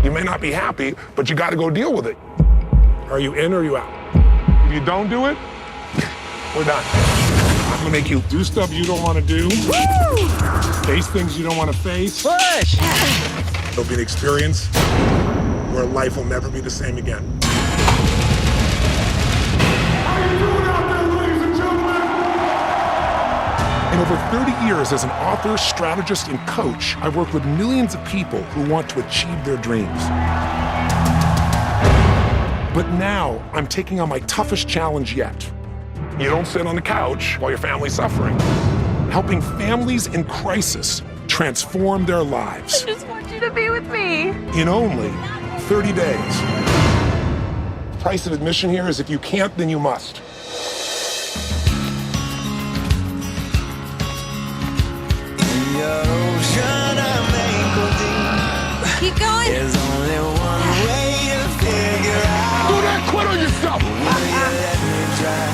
You may not be happy, but you got to go deal with it. Are you in or are you out? If you don't do it, we're done. I'm gonna make you do stuff you don't want to do. Woo! Face things you don't want to face. Push! It'll be an experience where life will never be the same again. How you doing out there, ladies and gentlemen? In over 30 years as an author, strategist, and coach, I've worked with millions of people who want to achieve their dreams. But now, I'm taking on my toughest challenge yet. You don't sit on the couch while your family's suffering. Helping families in crisis transform their lives. I just want you to be with me. In only 30 days. The price of admission here is if you can't, then you must. Keep going. There's only one way to figure out. Do not quit on yourself. Will you let me try?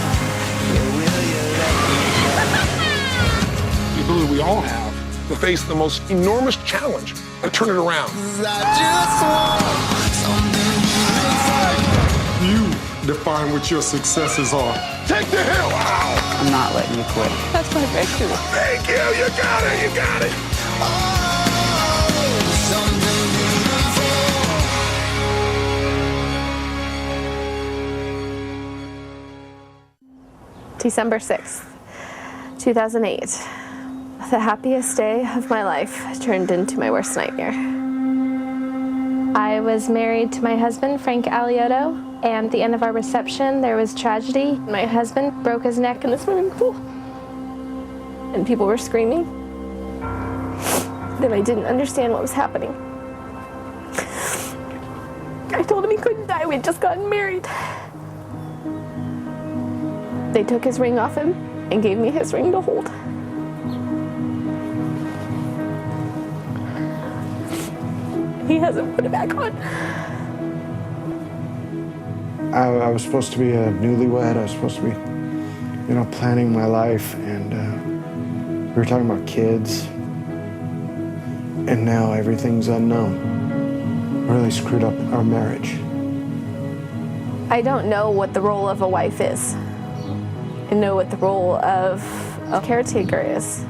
Or will you let me The ability we all have to face the most enormous challenge and turn it around. I just want something beautiful. You define what your successes are. Take the hill. Ow. I'm not letting you quit. That's my breakthrough. Thank you. You got it. You got it. Oh, something beautiful. December 6th, 2008. The happiest day of my life turned into my worst nightmare. I was married to my husband, Frank Aliotto, and at the end of our reception, there was tragedy. My husband broke his neck in the swimming pool, and people were screaming. Then I didn't understand what was happening. I told him he couldn't die, we'd just gotten married. They took his ring off him and gave me his ring to hold. He hasn't put it back on. I was supposed to be a newlywed. I was supposed to be, planning my life, and we were talking about kids. And now everything's unknown. Really screwed up our marriage. I don't know what the role of a wife is. I know what the role of a caretaker is,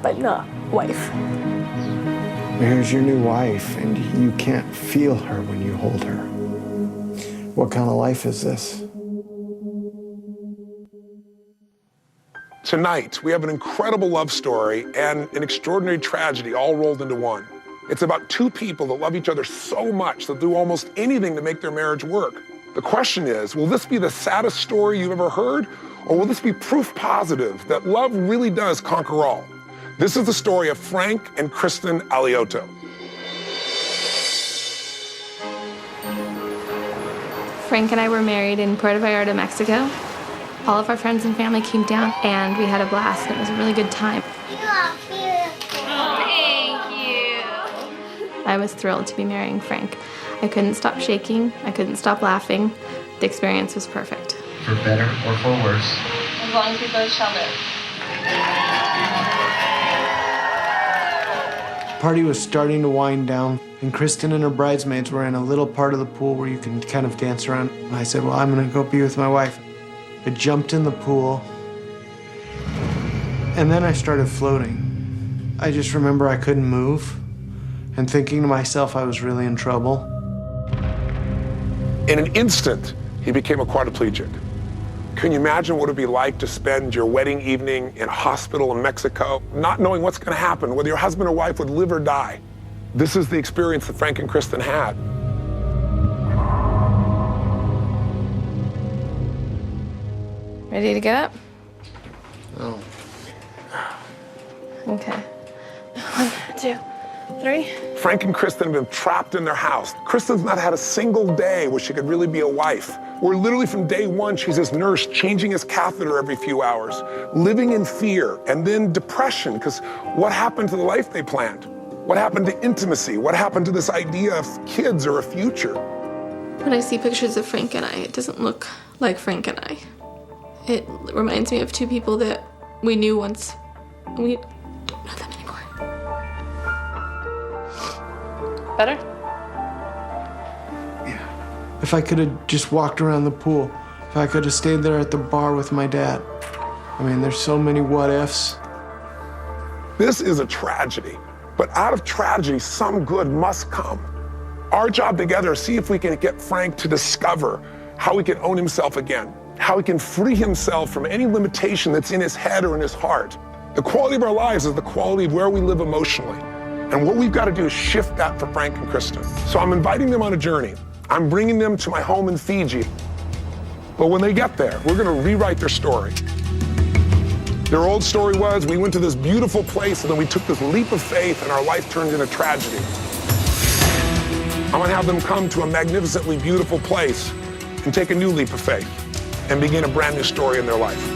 but not wife. Here's your new wife, and you can't feel her when you hold her. What kind of life is this? Tonight, we have an incredible love story and an extraordinary tragedy all rolled into one. It's about two people that love each other so much they'll do almost anything to make their marriage work. The question is, will this be the saddest story you've ever heard, or will this be proof positive that love really does conquer all? This is the story of Frank and Kristen Aliotto. Frank and I were married in Puerto Vallarta, Mexico. All of our friends and family came down, and we had a blast, and it was a really good time. You are beautiful. Thank you. I was thrilled to be marrying Frank. I couldn't stop shaking. I couldn't stop laughing. The experience was perfect. For better or for worse. As long as we both shall live. The party was starting to wind down, and Kristen and her bridesmaids were in a little part of the pool where you can kind of dance around. And I said, well, I'm gonna go be with my wife. I jumped in the pool, and then I started floating. I just remember I couldn't move, and thinking to myself I was really in trouble. In an instant, he became a quadriplegic. Can you imagine what it would be like to spend your wedding evening in a hospital in Mexico, not knowing what's going to happen, whether your husband or wife would live or die? This is the experience that Frank and Kristen had. Ready to get up? Oh. Okay. 1, 2, 3. Frank and Kristen have been trapped in their house. Kristen's not had a single day where she could really be a wife. Where literally from day one, she's his nurse, changing his catheter every few hours, living in fear, and then depression, because what happened to the life they planned? What happened to intimacy? What happened to this idea of kids or a future? When I see pictures of Frank and I, it doesn't look like Frank and I. It reminds me of two people that we knew once, and we don't know them anymore. Better? If I could have just walked around the pool, if I could have stayed there at the bar with my dad. I mean, there's so many what ifs. This is a tragedy, but out of tragedy, some good must come. Our job together is see if we can get Frank to discover how he can own himself again, how he can free himself from any limitation that's in his head or in his heart. The quality of our lives is the quality of where we live emotionally. And what we've got to do is shift that for Frank and Kristen. So I'm inviting them on a journey. I'm bringing them to my home in Fiji. But when they get there, we're going to rewrite their story. Their old story was, we went to this beautiful place and then we took this leap of faith and our life turned into tragedy. I'm going to have them come to a magnificently beautiful place and take a new leap of faith and begin a brand new story in their life.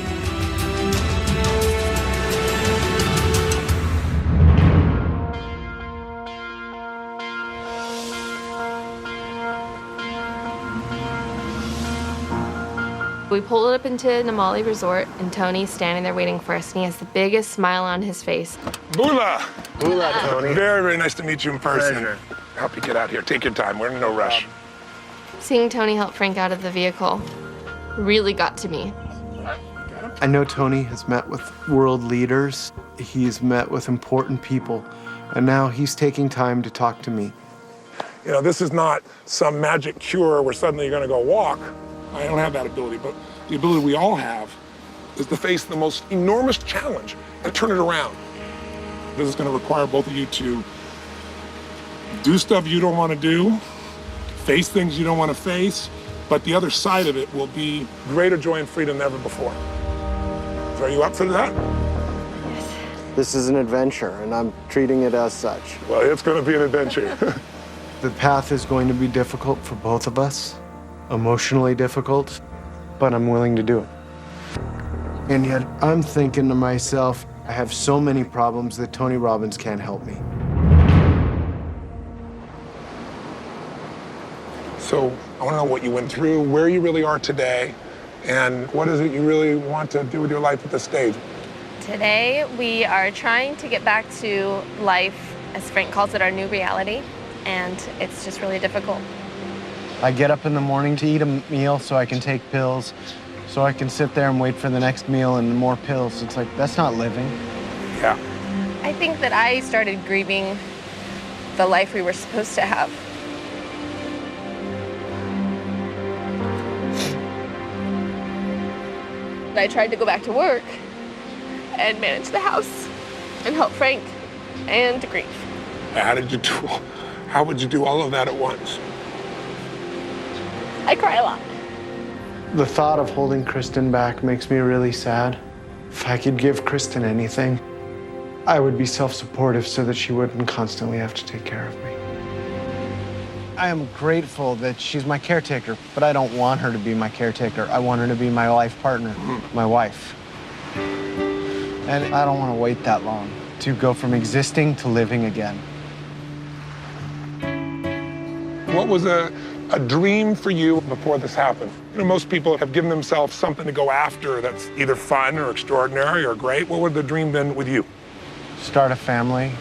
We pulled up into Namali Resort, and Tony's standing there waiting for us, and he has the biggest smile on his face. Bula! Bula, Tony. Very, very nice to meet you in person. Pleasure. Help you get out here. Take your time. We're in no rush. Seeing Tony help Frank out of the vehicle really got to me. I know Tony has met with world leaders. He's met with important people. And now he's taking time to talk to me. You know, this is not some magic cure where suddenly you're going to go walk. I don't have that ability, but the ability we all have is to face the most enormous challenge and turn it around. This is going to require both of you to do stuff you don't want to do, face things you don't want to face, but the other side of it will be greater joy and freedom than ever before. So are you up for that? This is an adventure, and I'm treating it as such. Well, it's going to be an adventure. The path is going to be difficult for both of us, emotionally difficult, but I'm willing to do it. And yet, I'm thinking to myself, I have so many problems that Tony Robbins can't help me. So I want to know what you went through, where you really are today, and what is it you really want to do with your life at this stage? Today, we are trying to get back to life, as Frank calls it, our new reality, and it's just really difficult. I get up in the morning to eat a meal so I can take pills, so I can sit there and wait for the next meal and more pills. It's like, that's not living. Yeah. I think that I started grieving the life we were supposed to have. I tried to go back to work and manage the house and help Frank and grieve. How would you do all of that at once? I cry a lot. The thought of holding Kristen back makes me really sad. If I could give Kristen anything, I would be self-supportive so that she wouldn't constantly have to take care of me. I am grateful that she's my caretaker, but I don't want her to be my caretaker. I want her to be my life partner, my wife. And I don't want to wait that long to go from existing to living again. What was a dream for you before this happened? You know, most people have given themselves something to go after that's either fun or extraordinary or great. What would the dream been with you? Start a family.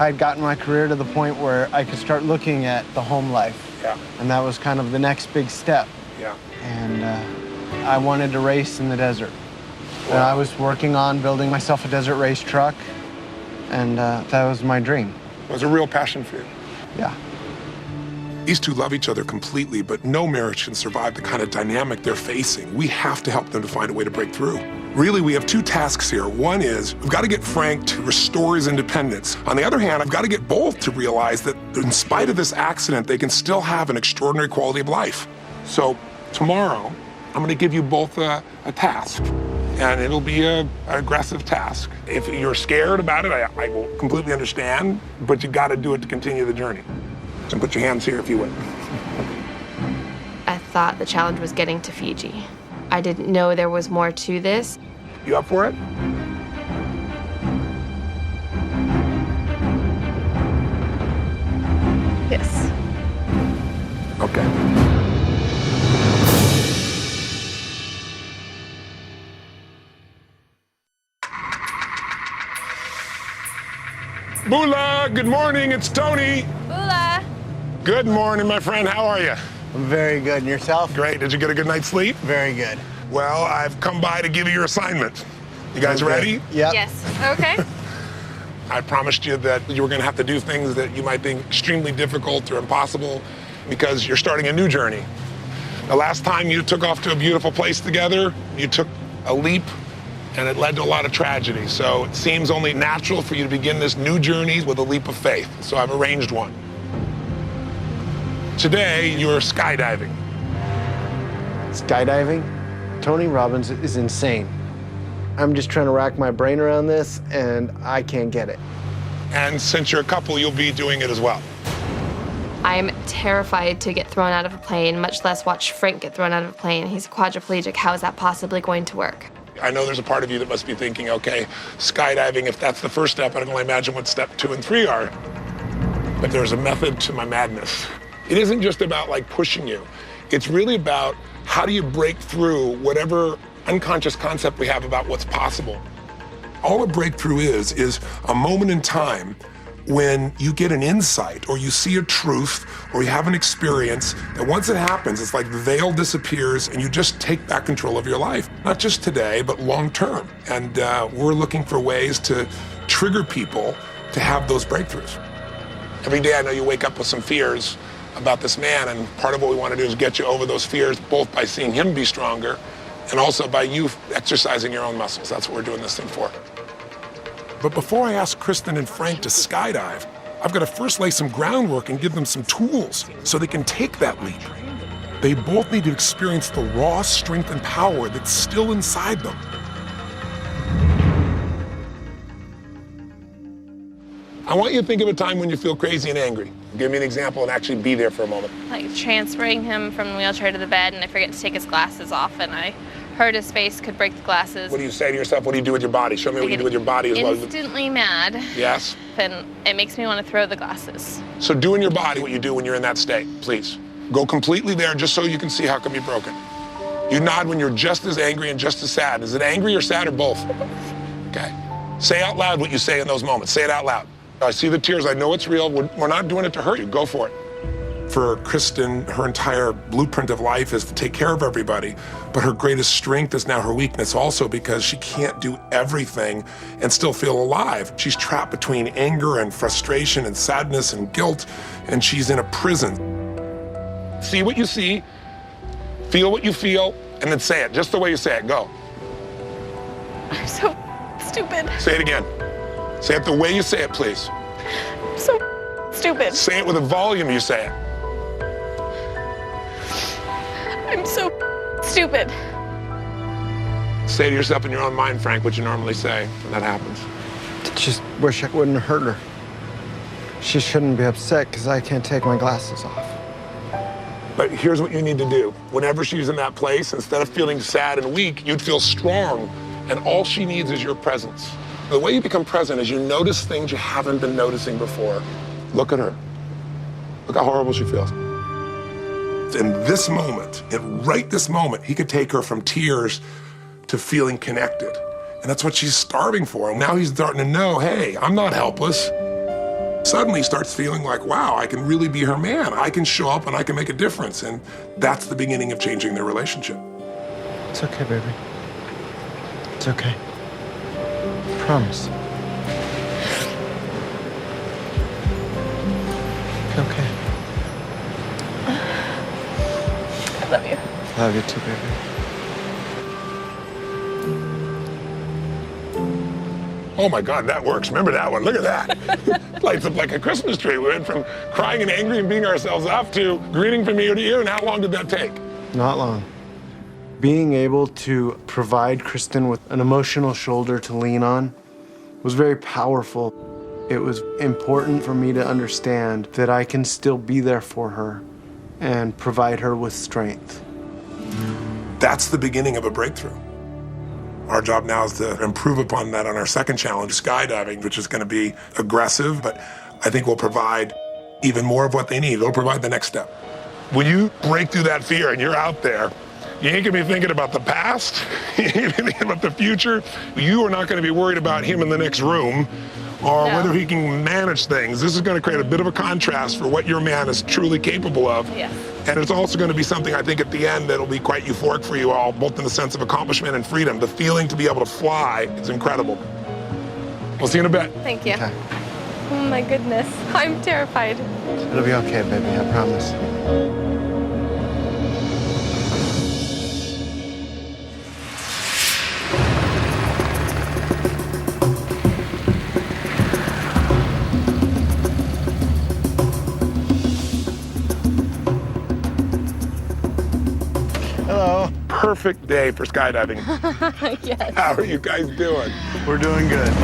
I'd gotten my career to the point where I could start looking at the home life. Yeah. And that was kind of the next big step. Yeah. And I wanted to race in the desert. And I was working on building myself a desert race truck, and that was my dream. It was a real passion for you. Yeah. These two love each other completely, but no marriage can survive the kind of dynamic they're facing. We have to help them to find a way to break through. Really, we have two tasks here. One is, we've got to get Frank to restore his independence. On the other hand, I've got to get both to realize that in spite of this accident, they can still have an extraordinary quality of life. So tomorrow, I'm going to give you both a task, and it'll be an aggressive task. If you're scared about it, I will completely understand, but you got to do it to continue the journey. And put your hands here if you would. I thought the challenge was getting to Fiji. I didn't know there was more to this. You up for it? Yes. Okay. Bula, good morning, it's Tony. Bula! Good morning, my friend, how are you? I'm very good. And yourself? Great. Did you get a good night's sleep? Very good. Well, I've come by to give you your assignment. You guys ready? Yep. Yes. Okay. I promised you that you were going to have to do things that you might think extremely difficult or impossible because you're starting a new journey. The last time you took off to a beautiful place together, you took a leap and it led to a lot of tragedy. So it seems only natural for you to begin this new journey with a leap of faith. So I've arranged one. Today, you're skydiving. Skydiving? Tony Robbins is insane. I'm just trying to rack my brain around this, and I can't get it. And since you're a couple, you'll be doing it as well. I'm terrified to get thrown out of a plane, much less watch Frank get thrown out of a plane. He's quadriplegic. How is that possibly going to work? I know there's a part of you that must be thinking, okay, skydiving, if that's the first step, I can only imagine what step 2 and 3 are. But there's a method to my madness. It isn't just about like pushing you. It's really about how do you break through whatever unconscious concept we have about what's possible. All a breakthrough is a moment in time when you get an insight or you see a truth or you have an experience that once it happens, it's like the veil disappears and you just take back control of your life. Not just today, but long term. And we're looking for ways to trigger people to have those breakthroughs. Every day I know you wake up with some fears about this man, and part of what we want to do is get you over those fears, both by seeing him be stronger and also by you exercising your own muscles. That's what we're doing this thing for. But before I ask Kristen and Frank to skydive, I've got to first lay some groundwork and give them some tools so they can take that leap. They both need to experience the raw strength and power that's still inside them. I want you to think of a time when you feel crazy and angry. Give me an example and actually be there for a moment. Like transferring him from the wheelchair to the bed, and I forget to take his glasses off, and I hurt his face, could break the glasses. What do you say to yourself? What do you do with your body? Show me what you do with your body as well. Instantly mad. Yes? And it makes me want to throw the glasses. So do in your body what you do when you're in that state, please. Go completely there just so you can see how it can be broken. You nod when you're just as angry and just as sad. Is it angry or sad or both? Okay. Say out loud what you say in those moments. Say it out loud. I see the tears. I know it's real. We're not doing it to hurt you. Go for it. For Kristen, her entire blueprint of life is to take care of everybody, but her greatest strength is now her weakness also because she can't do everything and still feel alive. She's trapped between anger and frustration and sadness and guilt, and she's in a prison. See what you see, feel what you feel, and then say it, just the way you say it. Go. I'm so stupid. Say it again. Say it the way you say it, please. I'm so stupid. Say it with the volume you say it. I'm so stupid. Say to yourself in your own mind, Frank, what you normally say when that happens. Just wish I wouldn't hurt her. She shouldn't be upset because I can't take my glasses off. But here's what you need to do. Whenever she's in that place, instead of feeling sad and weak, you'd feel strong, and all she needs is your presence. The way you become present is you notice things you haven't been noticing before. Look at her. Look how horrible she feels. In this moment, in right this moment, he could take her from tears to feeling connected. And that's what she's starving for. And now he's starting to know, hey, I'm not helpless. Suddenly he starts feeling like, wow, I can really be her man. I can show up and I can make a difference. And that's the beginning of changing their relationship. It's okay, baby. It's okay. Promise. Okay. I love you. Love you too, baby. Oh my God, that works. Remember that one? Look at that. Lights up like a Christmas tree. We went from crying and angry and beating ourselves up to greeting from ear to ear. And how long did that take? Not long. Being able to provide Kristen with an emotional shoulder to lean on was very powerful. It was important for me to understand that I can still be there for her and provide her with strength. That's the beginning of a breakthrough. Our job now is to improve upon that on our second challenge, skydiving, which is going to be aggressive, but I think we'll provide even more of what they need. It'll provide the next step. When you break through that fear and you're out there, You ain't gonna be thinking about the past. You ain't gonna be thinking about the future. You are not gonna be worried about him in the next room or whether he can manage things. This is gonna create a bit of a contrast for what your man is truly capable of. Yes. And it's also gonna be something, I think, at the end that'll be quite euphoric for you all, both in the sense of accomplishment and freedom. The feeling to be able to fly is incredible. We'll see you in a bit. Thank you. Okay. Oh my goodness, I'm terrified. It'll be okay, baby, I promise. Hello. Perfect day for skydiving. Yes. How are you guys doing? We're doing good.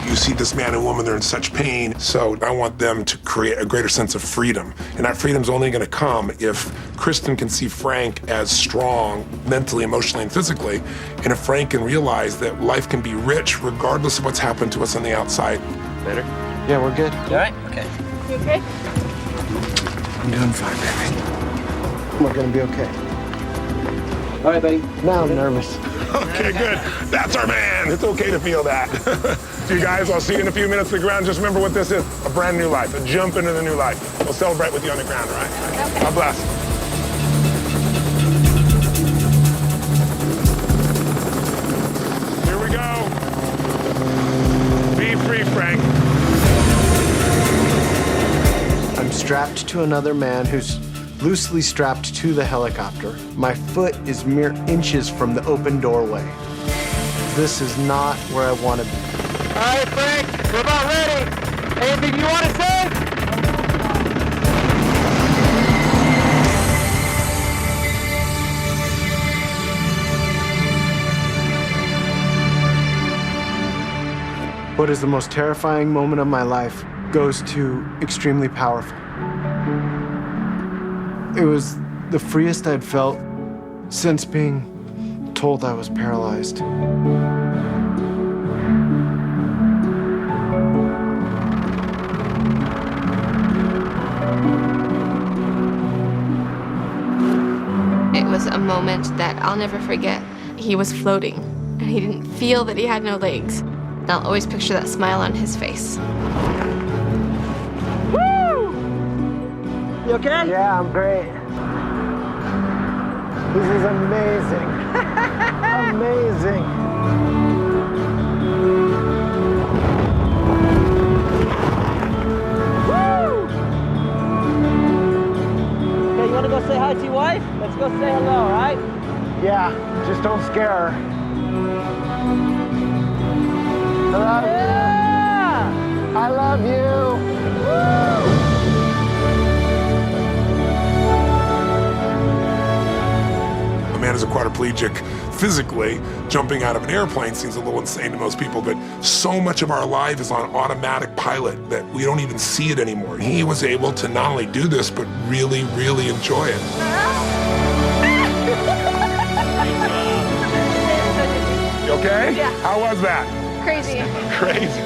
You see this man and woman, they're in such pain, so I want them to create a greater sense of freedom. And that freedom's only gonna come if Kristen can see Frank as strong, mentally, emotionally, and physically, and if Frank can realize that life can be rich regardless of what's happened to us on the outside. Better? Yeah, we're good. You all right? Okay. You okay? I'm doing fine, baby. We're gonna be okay. All right, buddy. Now I'm nervous. Okay, good. That's our man. It's okay to feel that. So you guys, I'll see you in a few minutes on the ground. Just remember what this is, a brand new life, a jump into the new life. We'll celebrate with you on the ground, all right? Okay. God bless. Here we go. Be free, Frank. I'm strapped to another man who's loosely strapped to the helicopter. My foot is mere inches from the open doorway. This is not where I want to be. All right, Frank, we're about ready. Anything you want to say? What is the most terrifying moment of my life goes to extremely powerful. It was the freest I'd felt since being told I was paralyzed. It was a moment that I'll never forget. He was floating, and he didn't feel that he had no legs. And I'll always picture that smile on his face. Woo! You okay? Yeah, I'm great. This is amazing. Amazing. Woo! Okay, you want to go say hi to your wife? Let's go say hello, all right? Yeah, just don't scare her. I love you. I love you. A man is a quadriplegic physically. Jumping out of an airplane seems a little insane to most people, but so much of our life is on automatic pilot that we don't even see it anymore. He was able to not only do this, but really, really enjoy it. You okay? Yeah. How was that? Crazy. Crazy.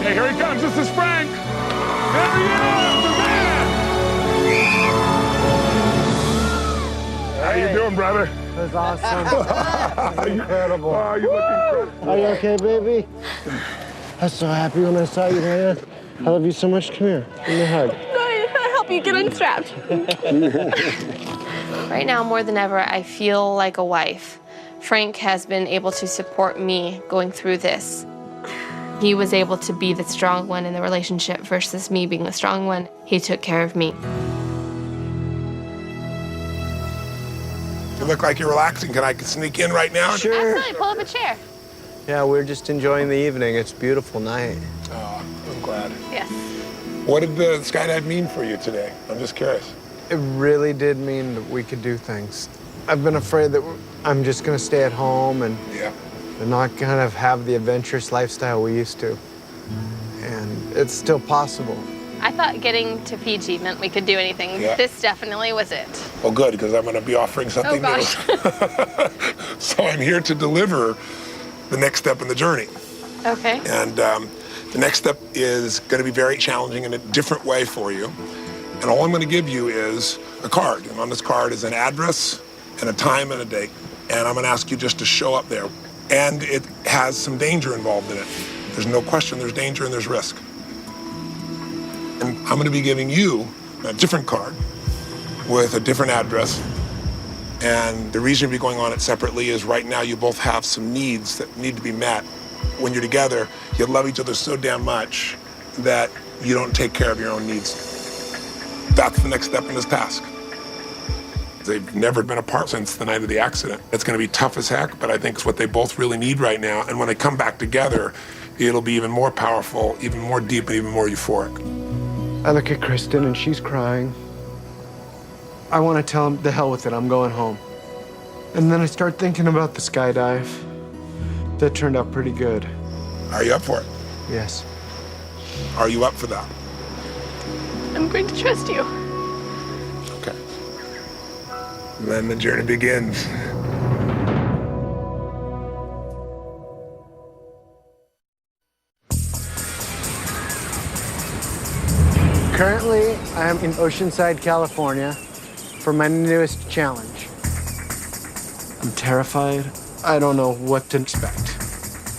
Okay, here he comes. This is Frank. There he is, the man. How you doing, brother? That's awesome. Incredible. Oh, you look incredible. Are you okay, baby? I was so happy when I saw you, man. I love you so much. Come here. Give me a hug. I'll help you get unstrapped. Right now, more than ever, I feel like a wife. Frank has been able to support me going through this. He was able to be the strong one in the relationship versus me being the strong one. He took care of me. You look like you're relaxing. Can I sneak in right now? Absolutely, pull up a chair. Yeah, we're just enjoying the evening. It's a beautiful night. Oh, I'm glad. Yes. What did the skydive mean for you today? I'm just curious. It really did mean that we could do things. I've been afraid that I'm just gonna stay at home and Yeah. not kind of have the adventurous lifestyle we used to. And it's still possible. I thought getting to Fiji meant we could do anything. Yeah. This definitely was it. Well, good, because I'm going to be offering something Oh, new. gosh. So I'm here to deliver the next step in the journey. Okay. And the next step is going to be very challenging in a different way for you. And all I'm going to give you is a card. And on this card is an address, and a time and a date, and I'm gonna ask you just to show up there. And it has some danger involved in it. There's no question there's danger and there's risk. And I'm gonna be giving you a different card with a different address. And the reason you'll be going on it separately is right now you both have some needs that need to be met. When you're together, you love each other so damn much that you don't take care of your own needs. That's the next step in this task. They've never been apart since the night of the accident. It's gonna be tough as heck, but I think it's what they both really need right now. And when they come back together, it'll be even more powerful, even more deep, and even more euphoric. I look at Kristen and she's crying. I want to tell him, the hell with it, I'm going home. And then I start thinking about the skydive. That turned out pretty good. Are you up for it? Yes. Are you up for that? I'm going to trust you. Okay. And then the journey begins. Currently, I am in Oceanside, California for my newest challenge. I'm terrified. I don't know what to expect.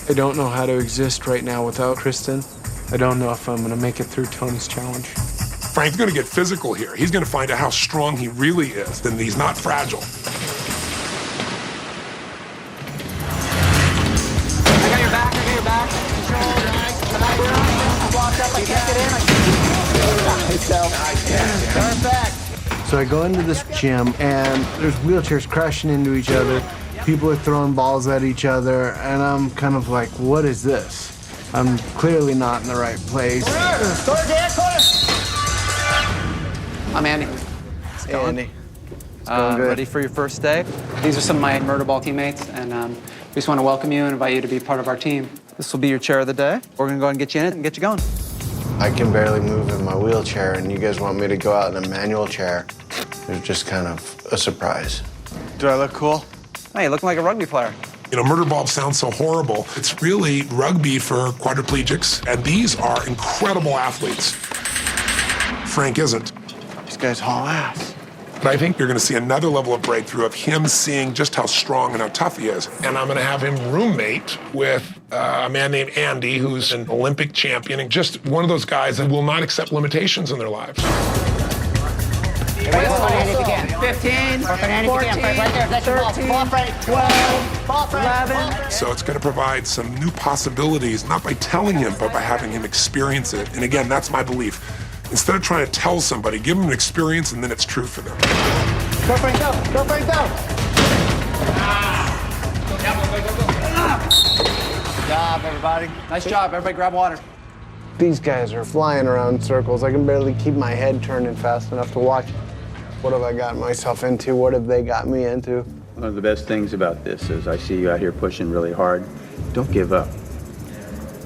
I don't know how to exist right now without Kristen. I don't know if I'm gonna make it through Tony's challenge. Frank's gonna get physical here. He's gonna find out how strong he really is, and he's not fragile. I got your back, I got your back. Control, I walked up, I can't get in. Perfect. So I go into this gym and there's wheelchairs crashing into each other. People are throwing balls at each other, and I'm kind of like, what is this? I'm clearly not in the right place. I'm Andy. Hey, Andy. It's going good. Ready for your first day? These are some of my murder ball teammates, and we just want to welcome you and invite you to be part of our team. This will be your chair of the day. We're going to go ahead and get you in it and get you going. I can barely move in my wheelchair, and you guys want me to go out in a manual chair. It's just kind of a surprise. Do I look cool? Hey, you look like a rugby player. You know, murder ball sounds so horrible. It's really rugby for quadriplegics, and these are incredible athletes. Frank isn't. These guys haul ass. But I think you're gonna see another level of breakthrough of him seeing just how strong and how tough he is. And I'm gonna have him roommate with a man named Andy, who's an Olympic champion, and just one of those guys that will not accept limitations in their lives. 15, 14, 13, 12, 11. So it's gonna provide some new possibilities, not by telling him, but by having him experience it. And again, that's my belief. Instead of trying to tell somebody, give them an experience and then it's true for them. Go, Frank, go! Go, Frank, go! Good job, everybody. Nice job. Everybody grab water. These guys are flying around in circles. I can barely keep my head turning fast enough to watch. What have I gotten myself into? What have they got me into? One of the best things about this is I see you out here pushing really hard. Don't give up.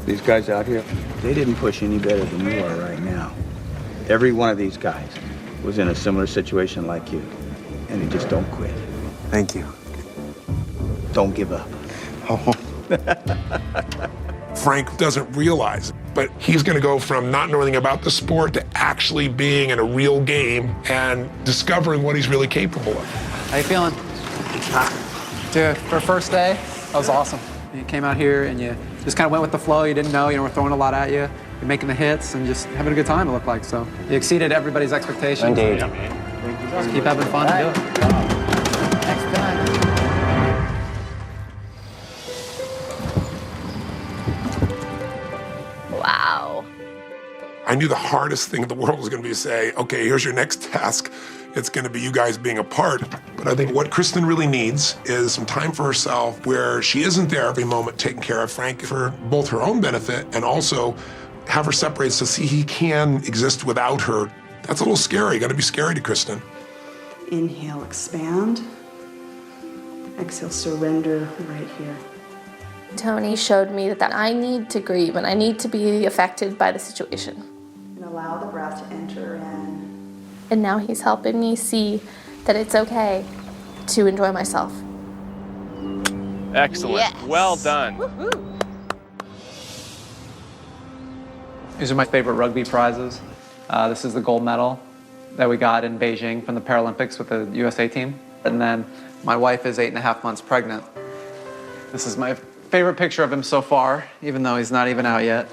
These guys out here, they didn't push any better than you are right now. Every one of these guys was in a similar situation like you, and they just don't quit. Thank you. Don't give up. Oh. Frank doesn't realize, but he's gonna go from not knowing about the sport to actually being in a real game and discovering what he's really capable of. How you feeling? Dude, for first day, that was awesome. You came out here and you just kind of went with the flow. You didn't know, we're throwing a lot at you. You're making the hits and just having a good time, it looked like. So you exceeded everybody's expectations. Indeed. Just keep having fun and do it. Next time. Wow. I knew the hardest thing in the world was gonna be to say, okay, here's your next task. It's gonna be you guys being apart. But I think what Kristen really needs is some time for herself where she isn't there every moment taking care of Frank for both her own benefit and also have her separated so see he can exist without her. That's a little scary, gotta be scary to Kristen. Inhale, expand. Exhale, surrender right here. Tony showed me that I need to grieve and I need to be affected by the situation. And allow the breath to enter in. And now he's helping me see that it's okay to enjoy myself. Excellent. Yes. Well done. Woo-hoo. These are my favorite rugby prizes. This is the gold medal that we got in Beijing from the Paralympics with the USA team. And then my wife is 8.5 months pregnant. This is my favorite picture of him so far, even though he's not even out yet.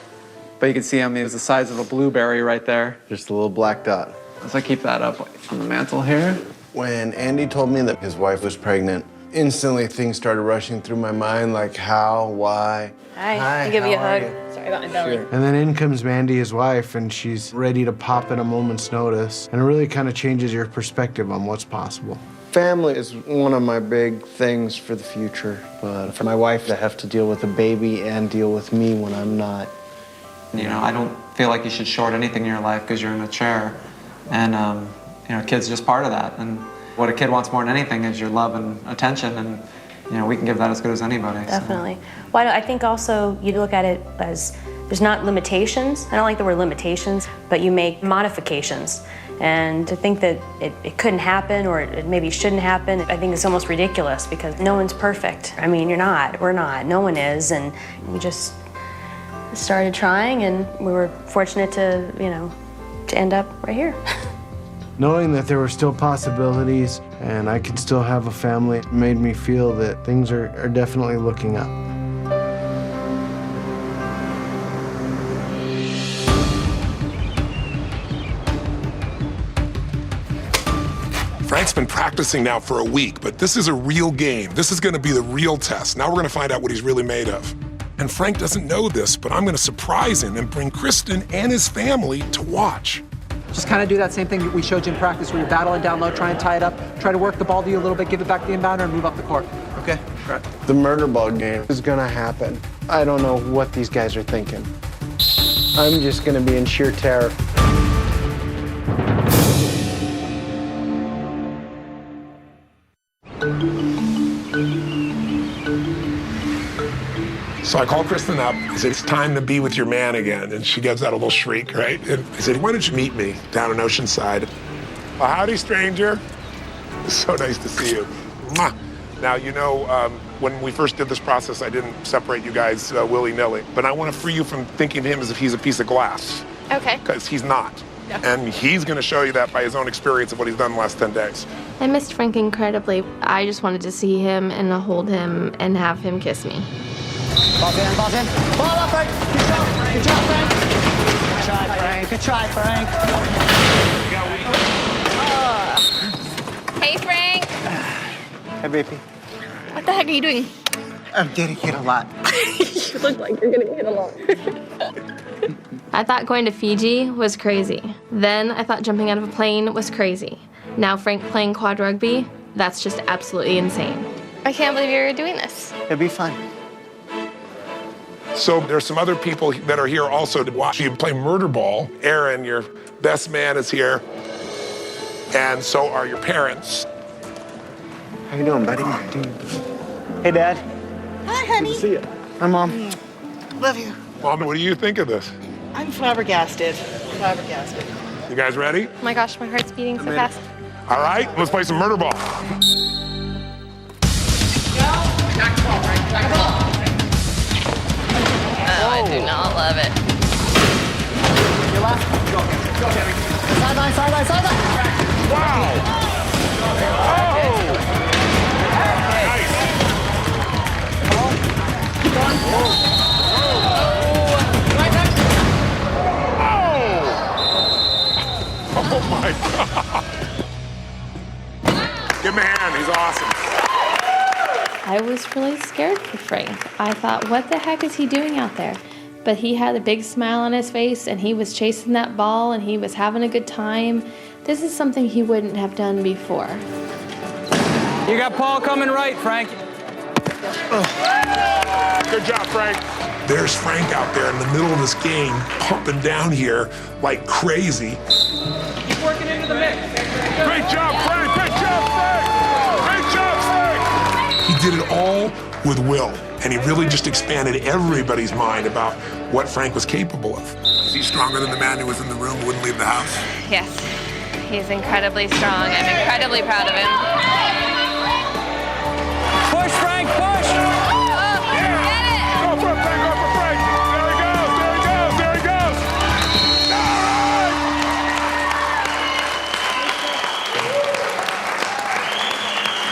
But you can see him, he's the size of a blueberry right there. Just a little black dot. As I keep that up on the mantle here. When Andy told me that his wife was pregnant, instantly things started rushing through my mind, like how, why. Hi, I'll give you a hug. Sorry about my belly. Sure. And then in comes Mandy, his wife, and she's ready to pop at a moment's notice. And it really kind of changes your perspective on what's possible. Family is one of my big things for the future. But for my wife to have to deal with a baby and deal with me when I'm not. You know, I don't feel like you should short anything in your life because you're in a chair. And, you know, kid's just part of that. And what a kid wants more than anything is your love and attention. And, you know, we can give that as good as anybody. Definitely. Well, I think also you look at it as there's not limitations. I don't like the word limitations, but you make modifications. And to think that it couldn't happen or it maybe shouldn't happen, I think it's almost ridiculous because no one's perfect. I mean, you're not, we're not, no one is. And we just started trying and we were fortunate to, you know, to end up right here. Knowing that there were still possibilities and I could still have a family made me feel that things are definitely looking up. Frank's been practicing now for a week, but this is a real game. This is gonna be the real test. Now we're gonna find out what he's really made of. And Frank doesn't know this, but I'm gonna surprise him and bring Kristen and his family to watch. Just kind of do that same thing we showed you in practice where you're battling down low, try and tie it up, try to work the ball to you a little bit, give it back to the inbounder and move up the court. Okay? All right. The murder ball game is gonna happen. I don't know what these guys are thinking. I'm just gonna be in sheer terror. So I called Kristen up. I said, it's time to be with your man again. And she gives out a little shriek, right? And I said, why don't you meet me down in Oceanside? Well, howdy, stranger. It's so nice to see you. Mwah. Now, you know, when we first did this process, I didn't separate you guys willy-nilly. But I want to free you from thinking of him as if he's a piece of glass. Okay. Because he's not. Yeah. And he's going to show you that by his own experience of what he's done the last 10 days. I missed Frank incredibly. I just wanted to see him and hold him and have him kiss me. Ball's in, ball's in. Ball up, Frank. Good job. Good job, Frank. Good try, Frank. Good try, Frank. Hey, Frank. Hey, baby. What the heck are you doing? I'm getting hit a lot. You look like you're getting hit a lot. I thought going to Fiji was crazy. Then I thought jumping out of a plane was crazy. Now Frank playing quad rugby, that's just absolutely insane. I can't believe you're doing this. It'll be fun. So there's some other people that are here also to watch you play murder ball. Aaron, your best man, is here. And so are your parents. How you doing, buddy? Hey, Dad. Hi, honey. Good to see you. Hi, Mom. Love you. Mom, what do you think of this? I'm flabbergasted. Flabbergasted. You guys ready? Oh my gosh, my heart's beating so fast. All right, let's play some murder ball. Oh, I do not love it. Your left. Sideline, sideline, sideline. Wow. Oh. Nice. Oh my God. Give him a hand, he's awesome. I was really scared for Frank. I thought, what the heck is he doing out there? But he had a big smile on his face and he was chasing that ball and he was having a good time. This is something he wouldn't have done before. You got Paul coming right, Frank. Good job, Frank. There's Frank out there in the middle of this game, pumping down here like crazy. Keep working into the mix. Great job, Frank! Great job, Frank! Great job, Frank! He did it all with will, and he really just expanded everybody's mind about what Frank was capable of. Is he stronger than the man who was in the room who wouldn't leave the house? Yes, he's incredibly strong. I'm incredibly proud of him. Push, Frank, push! Yeah! Get it! Go for it, Frank! Go for Frank! There he goes! There he goes! There he goes! All right!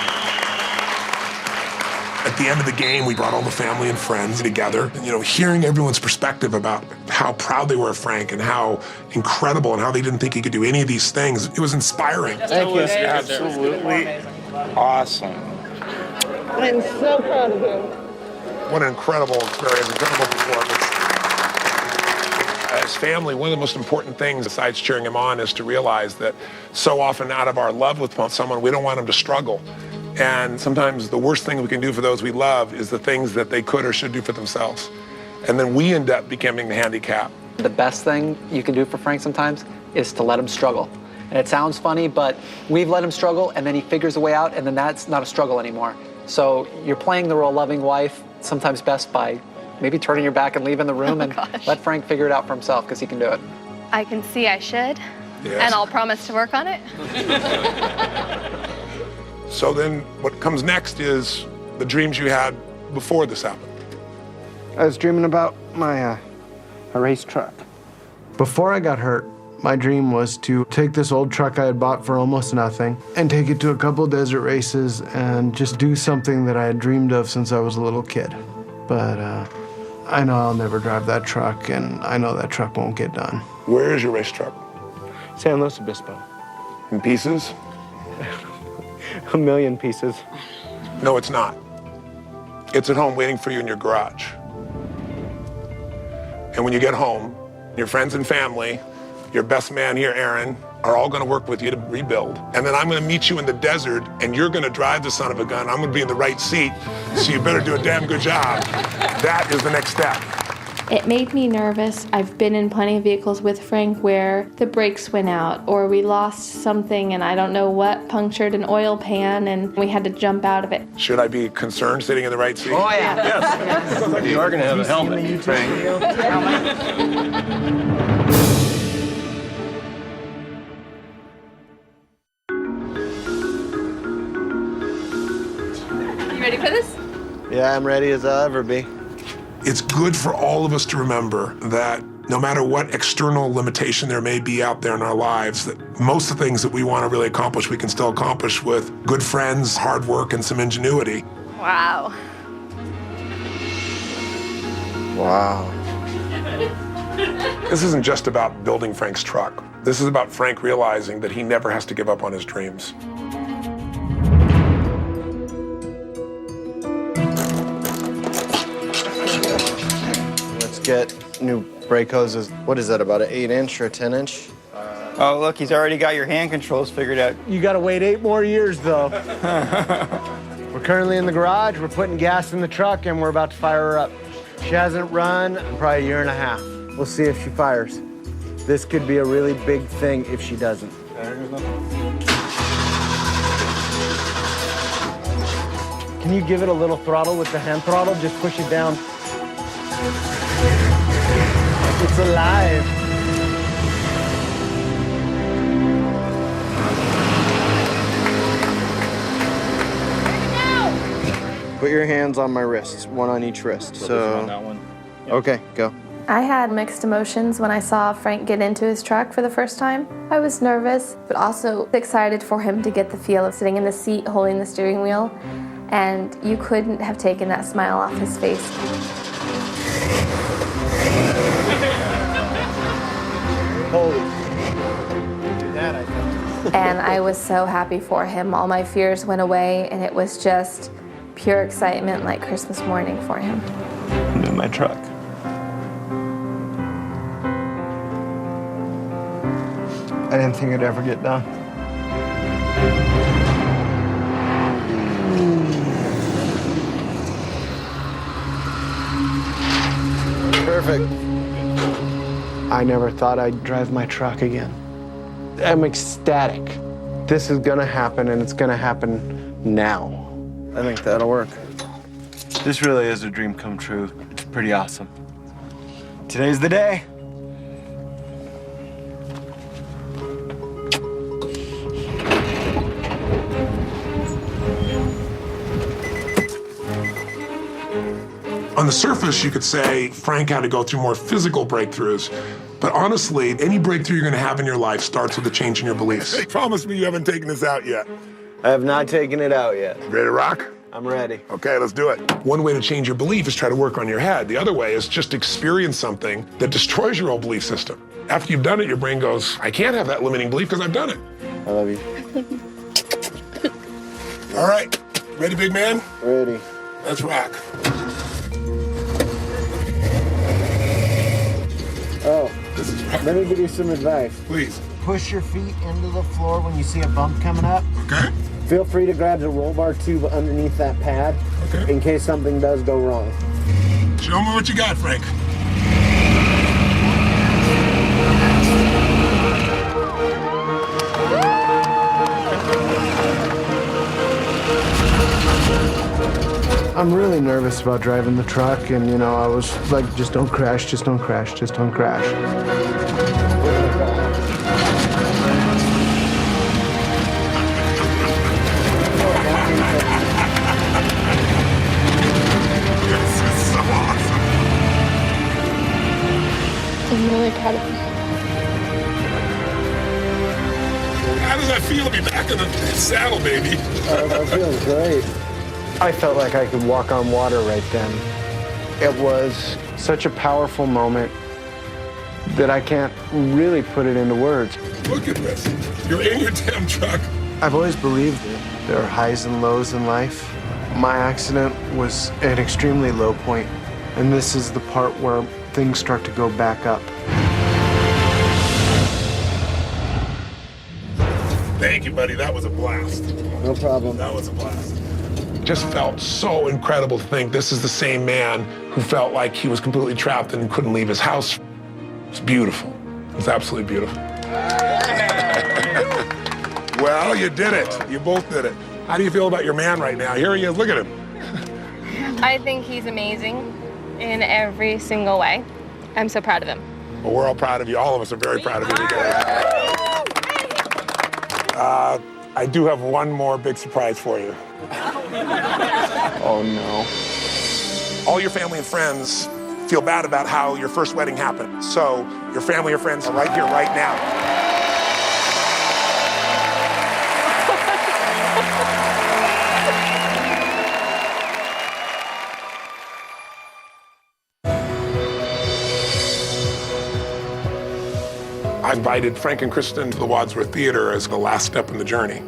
the end of the game, we brought all the family and friends together. And, you know, hearing everyone's perspective about how proud they were of Frank and how incredible and how they didn't think he could do any of these things, it was inspiring. Thank you. Absolutely awesome. I'm so proud of him. What an incredible experience, incredible performance. As family, one of the most important things besides cheering him on is to realize that so often out of our love with someone, we don't want them to struggle. And sometimes the worst thing we can do for those we love is the things that they could or should do for themselves. And then we end up becoming the handicap. The best thing you can do for Frank sometimes is to let him struggle. And it sounds funny, but we've let him struggle, and then he figures a way out, and then that's not a struggle anymore. So you're playing the role of loving wife, sometimes best by maybe turning your back and leaving the room and let Frank figure it out for himself, because he can do it. I can see I should, Yes. and I'll promise to work on it. So then what comes next is the dreams you had before this happened. I was dreaming about my a race truck. Before I got hurt, my dream was to take this old truck I had bought for almost nothing and take it to a couple desert races and just do something that I had dreamed of since I was a little kid. But I know I'll never drive that truck, and I know that truck won't get done. Where is your race truck? San Luis Obispo. In pieces? A million pieces. No, it's not. It's at home waiting for you in your garage. And when you get home, your friends and family, your best man here, Aaron, are all gonna work with you to rebuild. And then I'm gonna meet you in the desert, and you're gonna drive the son of a gun. I'm gonna be in the right seat, so you better do a damn good job. That is the next step. It made me nervous. I've been in plenty of vehicles with Frank where the brakes went out or we lost something and I don't know what, punctured an oil pan and we had to jump out of it. Should I be concerned sitting in the right seat? Oh, yeah. Yes. You are going to have a helmet, Frank. You ready for this? Yeah, I'm ready as I'll ever be. It's good for all of us to remember that no matter what external limitation there may be out there in our lives, that most of the things that we want to really accomplish, we can still accomplish with good friends, hard work, and some ingenuity. Wow. Wow. This isn't just about building Frank's truck. This is about Frank realizing that he never has to give up on his dreams. Let's get new brake hoses. What is that, about an 8-inch or a 10-inch? Oh, look, he's already got your hand controls figured out. You gotta wait 8 more years, though. We're currently in the garage, we're putting gas in the truck, and we're about to fire her up. She hasn't run in probably a year and a half. We'll see if she fires. This could be a really big thing if she doesn't. Can you give it a little throttle with the hand throttle? Just push it down. It's alive. Put your hands on my wrists, one on each wrist. So, that one. Yep. Okay, go. I had mixed emotions when I saw Frank get into his truck for the first time. I was nervous, but also excited for him to get the feel of sitting in the seat holding the steering wheel. And you couldn't have taken that smile off his face. Holy. Do that, I think. And I was so happy for him. All my fears went away, and it was just pure excitement like Christmas morning for him. I'm in my truck. I didn't think it'd ever get done. Perfect. I never thought I'd drive my truck again. I'm ecstatic. This is gonna happen, and it's gonna happen now. I think that'll work. This really is a dream come true. It's pretty awesome. Today's the day. On the surface, you could say Frank had to go through more physical breakthroughs. But honestly, any breakthrough you're going to have in your life starts with a change in your beliefs. Hey, promise me you haven't taken this out yet. I have not taken it out yet. Ready to rock? I'm ready. Okay, let's do it. One way to change your belief is try to work on your head. The other way is just experience something that destroys your old belief system. After you've done it, your brain goes, I can't have that limiting belief because I've done it. I love you. All right, ready, big man? Ready. Let's rock. Oh, let me give you some advice. Please. Push your feet into the floor when you see a bump coming up. Okay. Feel free to grab the roll bar tube underneath that pad in case something does go wrong. Show me what you got, Frank. I'm really nervous about driving the truck, and you know, I was like, just don't crash, just don't crash, just don't crash. This is so awesome. I'm really proud of you. How does that feel to be back in the saddle, baby? That feels great. I felt like I could walk on water right then. It was such a powerful moment that I can't really put it into words. Look at this. You're in your damn truck. I've always believed that there are highs and lows in life. My accident was an extremely low point, and this is the part where things start to go back up. Thank you, buddy. That was a blast. No problem. That was a blast. Just felt so incredible to think this is the same man who felt like he was completely trapped and couldn't leave his house. It's beautiful. It's absolutely beautiful. Well, you did it. You both did it. How do you feel about your man right now? Here he is. Look at him. I think he's amazing in every single way. I'm so proud of him. Well, we're all proud of you. All of us are very proud of you guys. I do have one more big surprise for you. Oh, no. All your family and friends feel bad about how your first wedding happened. So your family or friends are right here, right now. I invited Frank and Kristen to the Wadsworth Theater as the last step in the journey.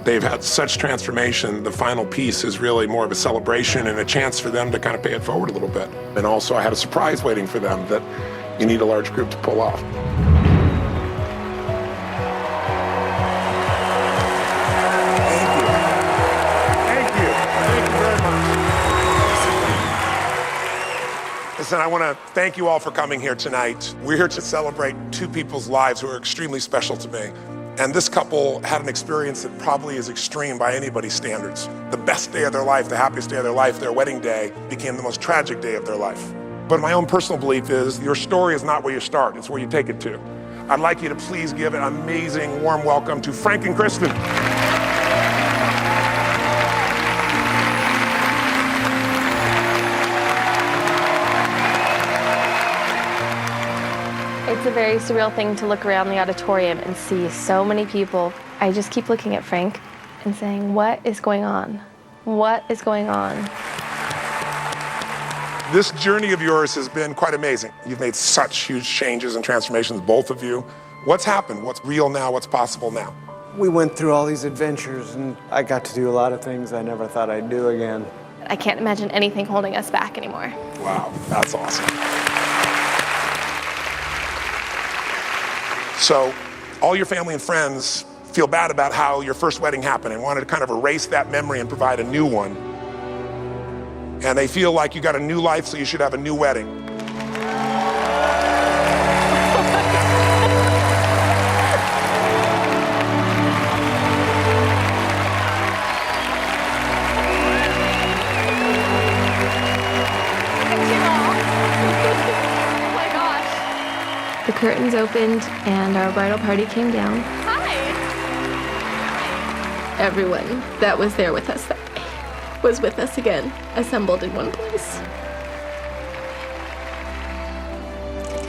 They've had such transformation. The final piece is really more of a celebration and a chance for them to kind of pay it forward a little bit. And also I had a surprise waiting for them that you need a large group to pull off. Thank you. Thank you. Thank you very much. Listen, I want to thank you all for coming here tonight. We're here to celebrate two people's lives who are extremely special to me. And this couple had an experience that probably is extreme by anybody's standards. The best day of their life, the happiest day of their life, their wedding day, became the most tragic day of their life. But my own personal belief is your story is not where you start, it's where you take it to. I'd like you to please give an amazing, warm welcome to Frank and Kristen. It's a very surreal thing to look around the auditorium and see so many people. I just keep looking at Frank and saying, what is going on? What is going on? This journey of yours has been quite amazing. You've made such huge changes and transformations, both of you. What's happened? What's real now? What's possible now? We went through all these adventures, and I got to do a lot of things I never thought I'd do again. I can't imagine anything holding us back anymore. Wow, that's awesome. So, all your family and friends feel bad about how your first wedding happened and wanted to kind of erase that memory and provide a new one. And they feel like you got a new life, so you should have a new wedding. The curtains opened and our bridal party came down. Hi. Everyone that was there with us that day was with us again, assembled in one place.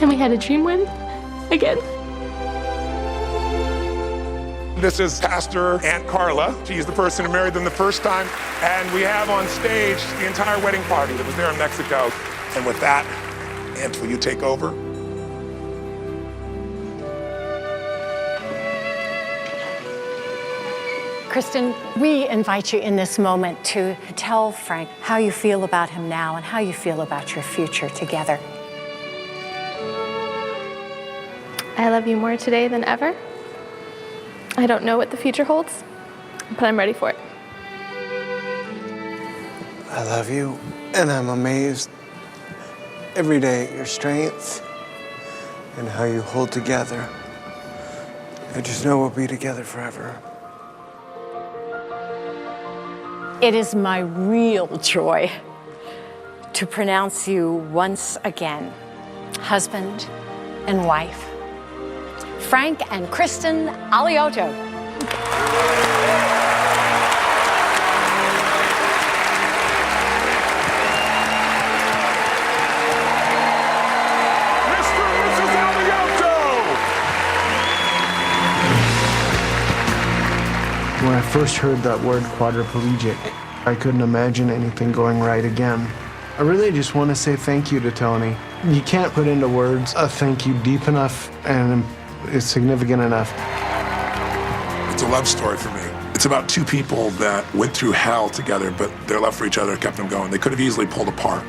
And we had a dream win again. This is Pastor Aunt Carla. She's the person who married them the first time. And we have on stage the entire wedding party that was there in Mexico. And with that, Aunt, will you take over? Kristen, we invite you in this moment to tell Frank how you feel about him now and how you feel about your future together. I love you more today than ever. I don't know what the future holds, but I'm ready for it. I love you, and I'm amazed every day at your strength and how you hold together. I just know we'll be together forever. It is my real joy to pronounce you once again husband and wife. Frank and Kristen Alioto. When I first heard that word quadriplegic, I couldn't imagine anything going right again. I really just want to say thank you to Tony. You can't put into words a thank you deep enough and it's significant enough. It's a love story for me. It's about two people that went through hell together, but their love for each other kept them going. They could have easily pulled apart.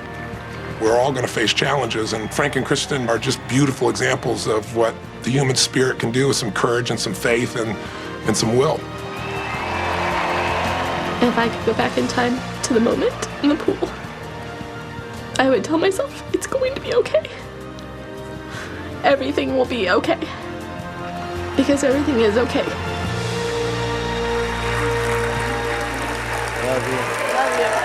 We're all going to face challenges, and Frank and Kristen are just beautiful examples of what the human spirit can do with some courage and some faith and some will. If I could go back in time to the moment in the pool, I would tell myself it's going to be okay. Everything will be okay. Because everything is okay. Love you. Love you.